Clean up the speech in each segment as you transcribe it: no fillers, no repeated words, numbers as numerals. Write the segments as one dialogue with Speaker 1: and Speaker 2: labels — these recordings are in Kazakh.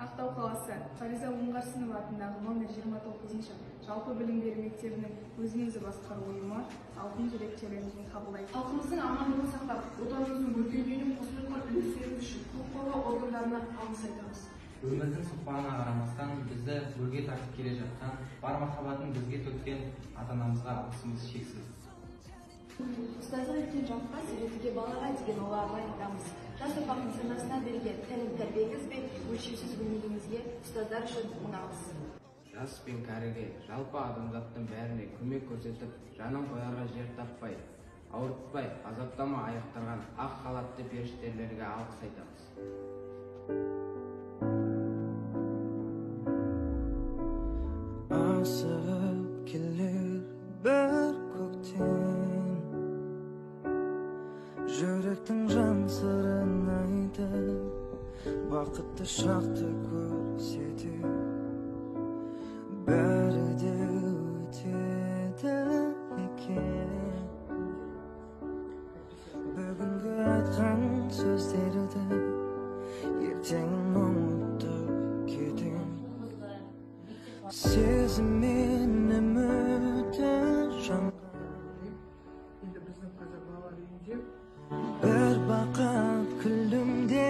Speaker 1: Ақтау қаласы Фариза Оңғарсынова атындағы номер 29-шы жалпы білім беру мектебінің өзін-өзі басқару ұйымы алтын жүрек челленджін қабылдайды.
Speaker 2: Халқымыздың амандығын сақтап, отанымыздың өркендеуіне қосылған үлестеріңіз үшін құқық қорғау органдарына алғыс айтамыз.
Speaker 3: Өмірдің соқпағына қарамастан бізді өрге тартып келе жатқан, бар махаббатын бізге төккен ата-анамызға алғысымыз шексіз.
Speaker 4: Ұстаздық еткен жамқа себебіге балаға деген оларға айтамыз. Жас ұрпақтың санасына берген тәлім тәрбиеңіз бен өлшеусіз көмегіңізге ұстаздар үшін мың алғыс.
Speaker 5: Жас пен кәріге, жалпы адамзаттың бәріне көмек көрсетіп, жанын қоярға жер таппай, ауыртпай, азаптама аяқтарған ақ халатты періштелерге алғыс айтамыз.
Speaker 6: Асығып келер бір көктем, жүректің жан сырын айтып, бақытты шақты көрсету, бәрі де өтеді екен. Бүгінгі айтқан сөздерді ертеңін ұмытып кетем. Сезіммен үміті жанған, бір бақыт күлімде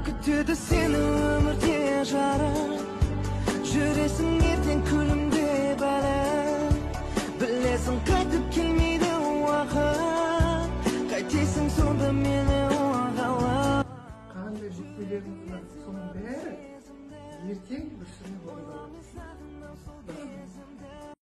Speaker 6: күтеді сені өмірде жарық. Жүресің ертең күлімде бәрі, білесің қайтып келмейді уақыт. Қайтесің сонда мені оғалап.
Speaker 2: Қандай жүктелеріңіз бар, соның бәрі ертең бір сүріне орындалады.